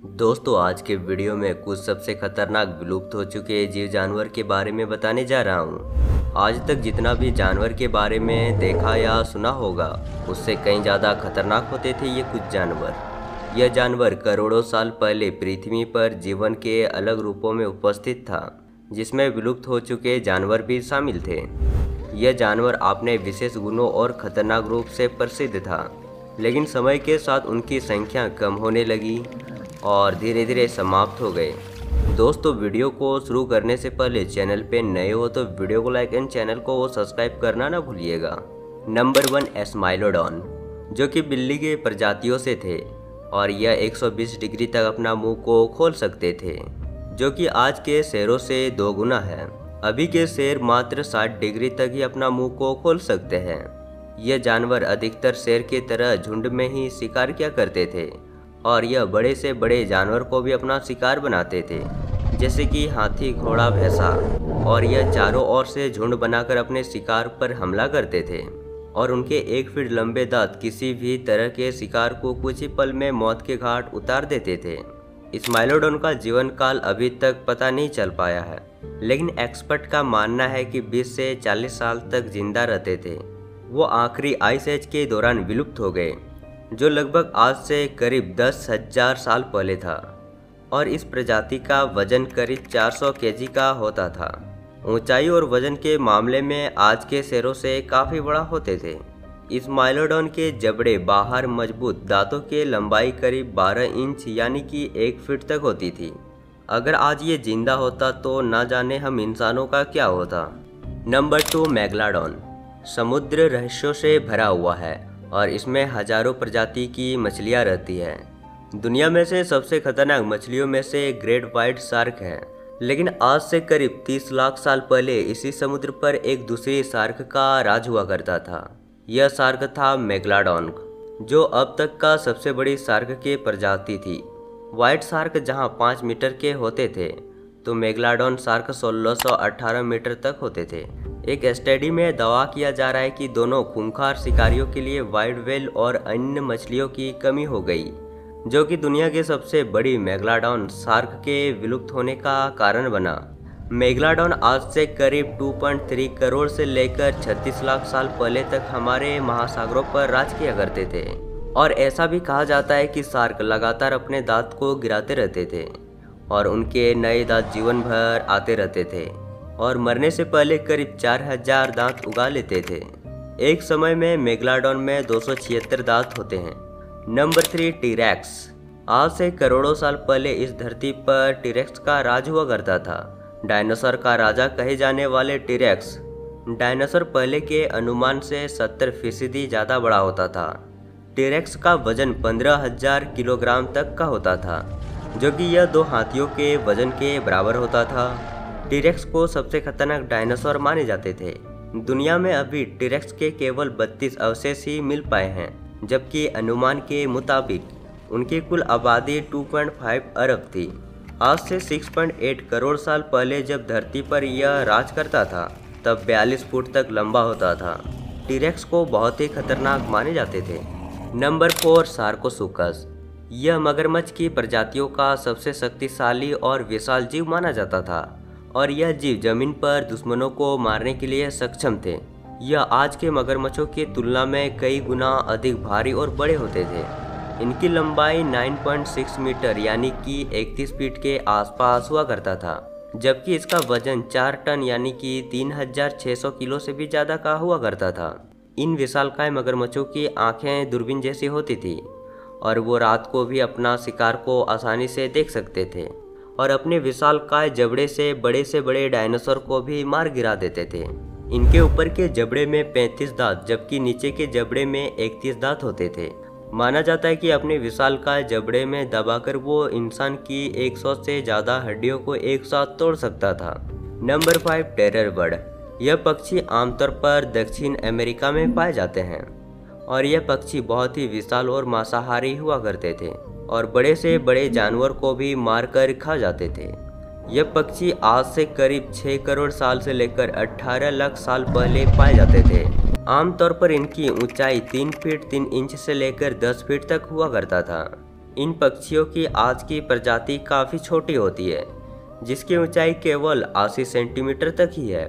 दोस्तों, आज के वीडियो में कुछ सबसे खतरनाक विलुप्त हो चुके जीव जानवर के बारे में बताने जा रहा हूँ। आज तक जितना भी जानवर के बारे में देखा या सुना होगा, उससे कहीं ज़्यादा खतरनाक होते थे ये कुछ जानवर। यह जानवर करोड़ों साल पहले पृथ्वी पर जीवन के अलग रूपों में उपस्थित था, जिसमें विलुप्त हो चुके जानवर भी शामिल थे। यह जानवर अपने विशेष गुणों और खतरनाक रूप से प्रसिद्ध था, लेकिन समय के साथ उनकी संख्या कम होने लगी और धीरे धीरे समाप्त हो गए। दोस्तों, वीडियो को शुरू करने से पहले चैनल पे नए हो तो वीडियो को लाइक एंड चैनल को सब्सक्राइब करना ना भूलिएगा। नंबर 1, स्माइलोडॉन, जो कि बिल्ली के प्रजातियों से थे और यह 120 डिग्री तक अपना मुंह को खोल सकते थे, जो कि आज के शेरों से 2 गुना है। अभी के शेर मात्र 60 डिग्री तक ही अपना मुंह को खोल सकते हैं। यह जानवर अधिकतर शेर की तरह झुंड में ही शिकार किया करते थे और यह बड़े से बड़े जानवर को भी अपना शिकार बनाते थे, जैसे कि हाथी, घोड़ा, भैंसा, और यह चारों ओर से झुंड बनाकर अपने शिकार पर हमला करते थे और उनके 1 फीट लंबे दांत किसी भी तरह के शिकार को कुछ ही पल में मौत के घाट उतार देते थे। स्माइलोडॉन का जीवन काल अभी तक पता नहीं चल पाया है, लेकिन एक्सपर्ट का मानना है कि 20 से 40 साल तक जिंदा रहते थे। वो आखिरी आइस एज के दौरान विलुप्त हो गए, जो लगभग आज से करीब 10,000 साल पहले था, और इस प्रजाति का वजन करीब 400 केजी का होता था। ऊंचाई और वजन के मामले में आज के शेरों से काफ़ी बड़ा होते थे। स्माइलोडॉन के जबड़े बाहर मजबूत, दांतों की लंबाई करीब 12 इंच यानी कि 1 फीट तक होती थी। अगर आज ये जिंदा होता तो ना जाने हम इंसानों का क्या होता। नंबर 2, मेगलाडॉन, समुद्र रहस्यों से भरा हुआ है और इसमें हजारों प्रजाति की मछलियां रहती है। दुनिया में से सबसे खतरनाक मछलियों में से ग्रेट व्हाइट शार्क है, लेकिन आज से करीब 30 लाख साल पहले इसी समुद्र पर एक दूसरी शार्क का राज हुआ करता था। यह शार्क था मेगलाडॉन, जो अब तक का सबसे बड़ी शार्क की प्रजाति थी। व्हाइट शार्क जहां 5 मीटर के होते थे, तो मेगलाडॉन शार्क 1618 मीटर तक होते थे। एक स्टडी में दावा किया जा रहा है कि दोनों खूंखार शिकारियों के लिए व्हाइट व्हेल और अन्य मछलियों की कमी हो गई, जो कि दुनिया के सबसे बड़ी मेगलाडॉन शार्क के विलुप्त होने का कारण बना। मेगलाडॉन आज से करीब 2.3 करोड़ से लेकर 36 लाख साल पहले तक हमारे महासागरों पर राज किया करते थे, और ऐसा भी कहा जाता है कि शार्क लगातार अपने दांत को गिराते रहते थे और उनके नए दांत जीवन भर आते रहते थे और मरने से पहले करीब 4000 दांत उगा लेते थे। एक समय में मेगलाडॉन में 276 दांत होते हैं। नंबर 3, टीरेक्स, आज से करोड़ों साल पहले इस धरती पर टीरेक्स का राज हुआ करता था। डायनासोर का राजा कहे जाने वाले टीरेक्स डायनासोर पहले के अनुमान से 70% ज़्यादा बड़ा होता था। टीरेक्स का वजन 15,000 किलोग्राम तक का होता था, जो कि यह 2 हाथियों के वजन के बराबर होता था। टीरेक्स को सबसे खतरनाक डायनासोर माने जाते थे। दुनिया में अभी टीरेक्स के केवल 32 अवशेष ही मिल पाए हैं, जबकि अनुमान के मुताबिक उनकी कुल आबादी 2.5 अरब थी। आज से 6.8 करोड़ साल पहले जब धरती पर यह राज करता था, तब 42 फुट तक लंबा होता था। टीरेक्स को बहुत ही खतरनाक माने जाते थे। नंबर 4, सार्कोसुकस, यह मगरमच्छ की प्रजातियों का सबसे शक्तिशाली और विशाल जीव माना जाता था और यह जीव जमीन पर दुश्मनों को मारने के लिए सक्षम थे। यह आज के मगरमच्छों की तुलना में कई गुना अधिक भारी और बड़े होते थे। इनकी लंबाई 9.6 मीटर यानी कि 31 फीट के आसपास हुआ करता था, जबकि इसका वजन 4 टन यानी कि 3600 किलो से भी ज़्यादा का हुआ करता था। इन विशालकाय मगरमच्छों की आंखें दूरबीन जैसी होती थी और वो रात को भी अपना शिकार को आसानी से देख सकते थे और अपने विशालकाय जबड़े से बड़े डायनासोर को भी मार गिरा देते थे। इनके ऊपर के जबड़े में 35 दांत जबकि नीचे के जबड़े में 31 दांत होते थे। माना जाता है कि अपने विशालकाय जबड़े में दबाकर वो इंसान की 100 से ज़्यादा हड्डियों को एक साथ तोड़ सकता था। नंबर 5, टेरर बर्ड, यह पक्षी आमतौर पर दक्षिण अमेरिका में पाए जाते हैं और यह पक्षी बहुत ही विशाल और मांसाहारी हुआ करते थे और बड़े से बड़े जानवर को भी मारकर खा जाते थे। यह पक्षी आज से करीब 6 करोड़ साल से लेकर 18 लाख साल पहले पाए जाते थे। आमतौर पर इनकी ऊंचाई 3 फीट 3 इंच से लेकर 10 फीट तक हुआ करता था। इन पक्षियों की आज की प्रजाति काफ़ी छोटी होती है, जिसकी ऊंचाई केवल 80 सेंटीमीटर तक ही है